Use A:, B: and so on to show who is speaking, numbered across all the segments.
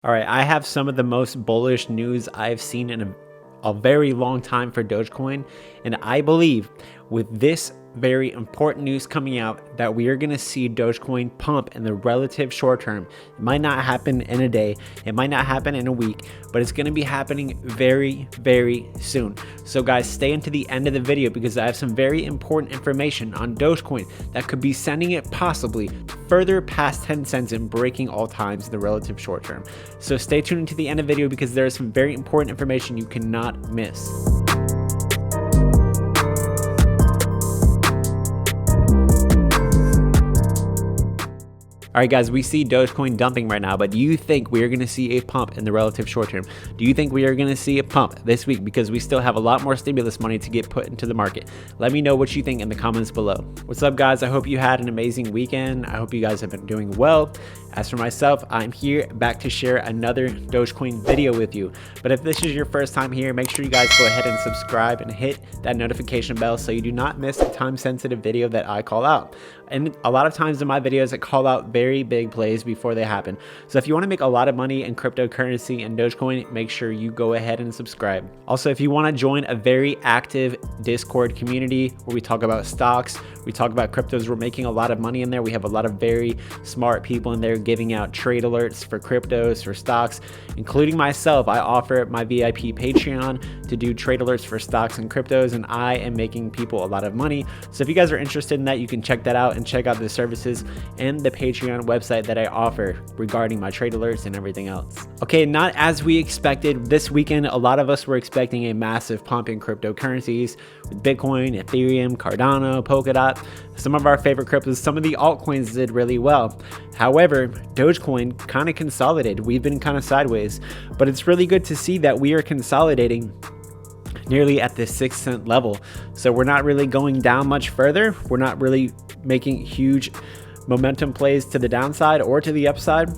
A: All right, I have some of the most bullish news I've seen in a very long time for Dogecoin, and I believe with this very important news coming out that we are going to see Dogecoin pump in the relative short term. It might not happen in a day, it might not happen in a week, but it's going to be happening very, very soon. So guys, stay into the end of the video because I have some very important information on Dogecoin that could be sending it possibly further past 10 cents and breaking all times in the relative short term. So stay tuned to the end of the video because there is some very important information you cannot miss. All right, guys, we see Dogecoin dumping right now, but do you think we are going to see a pump in the relative short term? Do you think we are going to see a pump this week because we still have a lot more stimulus money to get put into the market? Let me know what you think in the comments below. What's up, guys? I hope you had an amazing weekend. I hope you guys have been doing well. As for myself, I'm here back to share another Dogecoin video with you. But if this is your first time here, make sure you guys go ahead and subscribe and hit that notification bell so you do not miss a time-sensitive video that I call out. And a lot of times in my videos, I call out very big plays before they happen. So if you want to make a lot of money in cryptocurrency and Dogecoin, make sure you go ahead and subscribe. Also, if you want to join a very active Discord community where we talk about stocks, we talk about cryptos, we're making a lot of money in there. We have a lot of very smart people in there giving out trade alerts for cryptos, for stocks, including myself. I offer my VIP Patreon to do trade alerts for stocks and cryptos, and I am making people a lot of money. So if you guys are interested in that, you can check that out and check out the services and the Patreon website that I offer regarding my trade alerts and everything else. Okay, not as we expected. This weekend, a lot of us were expecting a massive pump in cryptocurrencies with Bitcoin, Ethereum, Cardano, Polkadot, some of our favorite cryptos. Some of the altcoins did really well. However, Dogecoin kind of consolidated. We've been kind of sideways, but it's really good to see that we are consolidating nearly at the 6 cent level. So we're not really going down much further. We're not really making huge momentum plays to the downside or to the upside.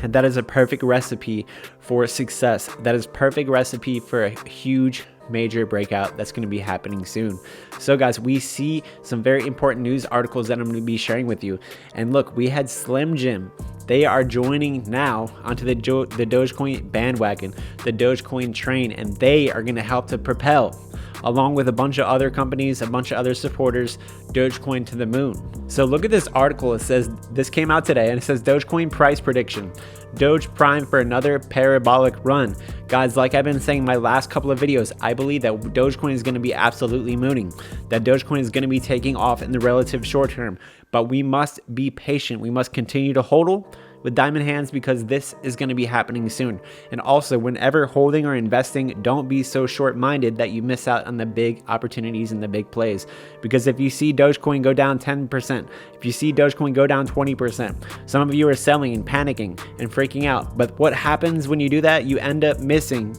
A: And that is a perfect recipe for success. That is perfect recipe for a huge major breakout that's going to be happening soon. So guys, we see some very important news articles that I'm going to be sharing with you. And look, we had Slim Jim. They are joining now onto the Dogecoin bandwagon, the Dogecoin train, and they are going to help to propel, along with a bunch of other companies, a bunch of other supporters, Dogecoin to the moon. So look at this article. It says, this came out today, and it says Dogecoin price prediction. Doge prime for another parabolic run. Guys, like I've been saying in my last couple of videos, I believe that Dogecoin is going to be absolutely mooning, that Dogecoin is going to be taking off in the relative short term, but we must be patient. We must continue to hodl with diamond hands because this is going to be happening soon. And also, whenever holding or investing, don't be so short-minded that you miss out on the big opportunities and the big plays. Because if you see Dogecoin go down 10%, if you see Dogecoin go down 20%, some of you are selling and panicking and freaking out. But what happens when you do that? You end up missing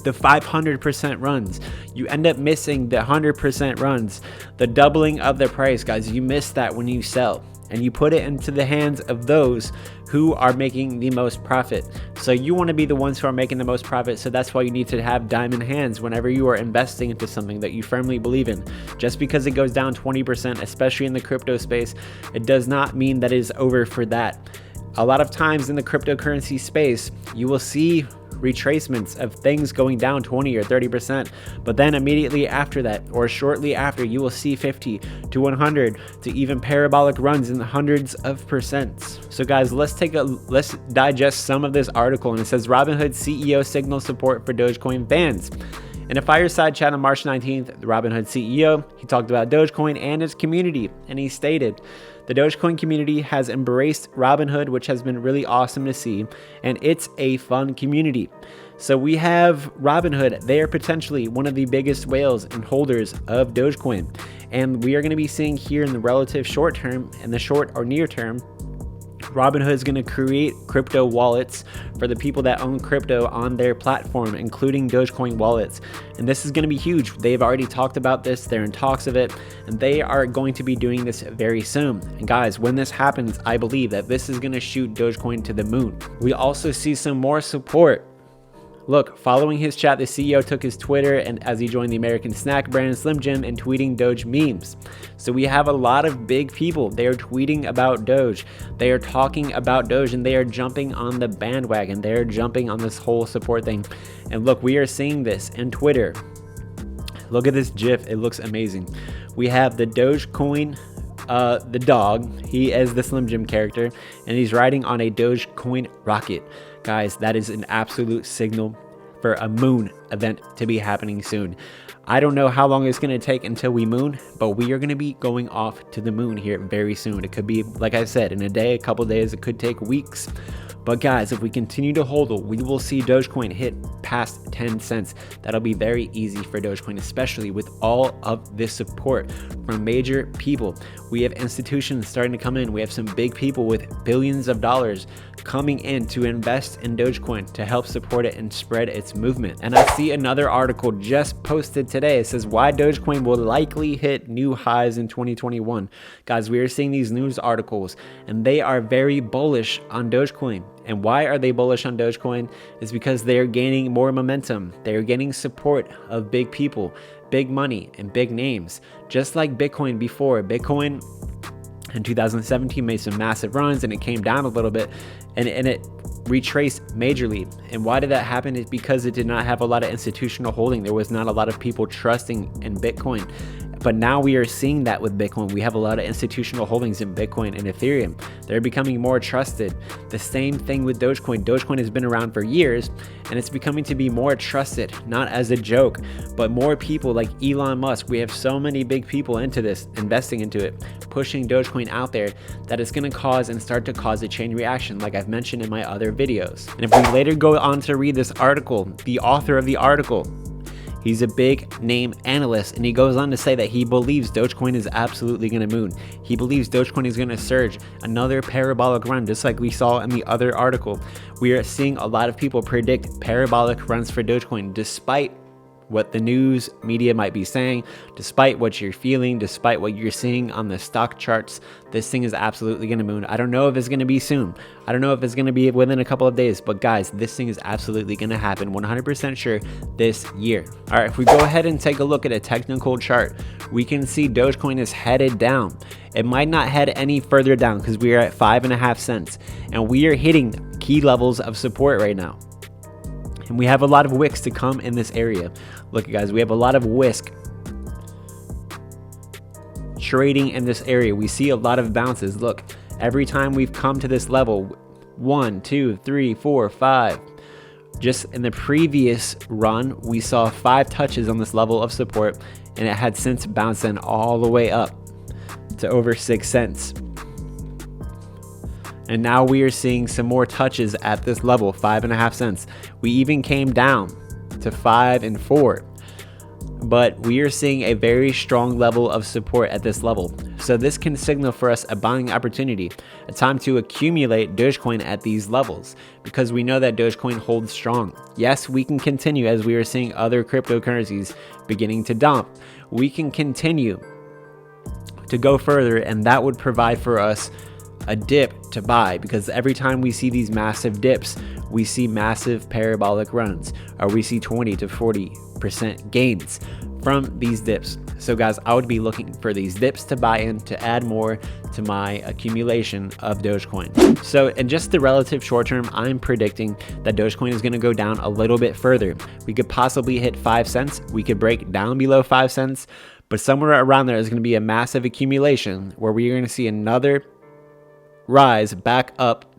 A: the 500% runs. You end up missing the 100% runs, the doubling of the price, guys. You miss that when you sell. And you put it into the hands of those who are making the most profit. So you want to be the ones who are making the most profit. So that's why you need to have diamond hands whenever you are investing into something that you firmly believe in. Just because it goes down 20%, especially in the crypto space, it does not mean that it is over for that. A lot of times in the cryptocurrency space, you will see retracements of things going down 20 or 30%, but then immediately after that or shortly after, you will see 50 to 100 to even parabolic runs in the hundreds of percents. So guys, let's digest some of this article. And it says Robinhood CEO signals support for Dogecoin bans. In a fireside chat on March 19th, the Robinhood CEO, he talked about Dogecoin and its community, and he stated, the Dogecoin community has embraced Robinhood, which has been really awesome to see, and it's a fun community. So we have Robinhood. They are potentially one of the biggest whales and holders of Dogecoin, and we are going to be seeing here in the relative short term, in the short or near term, Robinhood is going to create crypto wallets for the people that own crypto on their platform, including Dogecoin wallets. And this is going to be huge. They've already talked about this. They're in talks of it, and they are going to be doing this very soon. And guys, when this happens, I believe that this is going to shoot Dogecoin to the moon. We also see some more support Look, following his chat, the CEO took his Twitter and as he joined the American snack brand Slim Jim and tweeting Doge memes. So we have a lot of big people. They are tweeting about Doge. They are talking about Doge and they are jumping on the bandwagon. They are jumping on this whole support thing. And look, we are seeing this in Twitter. Look at this GIF. It looks amazing. We have the Dogecoin, the dog. He is the Slim Jim character and he's riding on a Dogecoin rocket. Guys, that is an absolute signal for a moon event to be happening soon. I don't know how long it's going to take until we moon, but we are going to be going off to the moon here very soon. It could be, like I said, in a day, a couple days, it could take weeks. But guys, if we continue to hold it, we will see Dogecoin hit past 10 cents. That'll be very easy for Dogecoin, especially with all of this support from major people. We have institutions starting to come in. We have some big people with billions of dollars coming in to invest in Dogecoin to help support it and spread its movement. And I see another article just posted today. It says why Dogecoin will likely hit new highs in 2021. Guys, we are seeing these news articles and they are very bullish on Dogecoin. And why are they bullish on Dogecoin? Is because they're gaining more momentum. They're getting support of big people, big money, and big names. Just like Bitcoin before. Bitcoin in 2017 made some massive runs and it came down a little bit and it retraced majorly. And why did that happen? It's because it did not have a lot of institutional holding. There was not a lot of people trusting in Bitcoin. But now we are seeing that with Bitcoin. We have a lot of institutional holdings in Bitcoin and Ethereum. They're becoming more trusted. The same thing with Dogecoin. Dogecoin has been around for years and it's becoming to be more trusted, not as a joke, but more people like Elon Musk. We have so many big people into this, investing into it, pushing Dogecoin out there that it's going to cause and start to cause a chain reaction like I've mentioned in my other videos. And if we later go on to read this article, the author of the article, he's a big name analyst and he goes on to say that he believes Dogecoin is absolutely going to moon. He believes Dogecoin is going to surge, another parabolic run, just like we saw in the other article. We are seeing a lot of people predict parabolic runs for Dogecoin despite what the news media might be saying, despite what you're feeling, despite what you're seeing on the stock charts. This thing is absolutely going to moon. I don't know if it's going to be soon. I don't know if it's going to be within a couple of days, but guys, this thing is absolutely going to happen 100% sure this year. All right, if we go ahead and take a look at a technical chart, we can see Dogecoin is headed down. It might not head any further down because we are at 5.5 cents and we are hitting key levels of support right now. And we have a lot of wicks to come in this area. Look, guys, we have a lot of whisk trading in this area. We see a lot of bounces. Look, every time we've come to this level, 1, 2, 3, 4, 5. Just in the previous run, we saw 5 touches on this level of support, and it had since bounced in all the way up to over 6 cents. And now we are seeing some more touches at this level, 5.5 cents. We even came down to 5 and 4. But we are seeing a very strong level of support at this level. So this can signal for us a buying opportunity, a time to accumulate Dogecoin at these levels, because we know that Dogecoin holds strong. Yes, we can continue as we are seeing other cryptocurrencies beginning to dump. We can continue to go further, and that would provide for us a dip to buy, because every time we see these massive dips, we see massive parabolic runs, or we see 20 to 40% gains from these dips. So guys, I would be looking for these dips to buy in to add more to my accumulation of Dogecoin. So in just the relative short term, I'm predicting that Dogecoin is going to go down a little bit further. We could possibly hit 5 cents. We could break down below 5 cents, but somewhere around there is going to be a massive accumulation where we are going to see another rise back up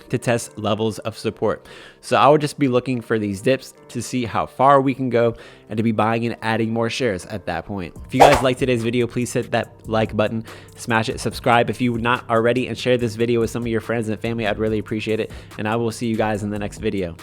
A: to test levels of support. So I would just be looking for these dips to see how far we can go and to be buying and adding more shares at that point. If you guys liked today's video, please hit that like button, smash it, subscribe if you would not already, and share this video with some of your friends and family. I'd really appreciate it. And I will see you guys in the next video.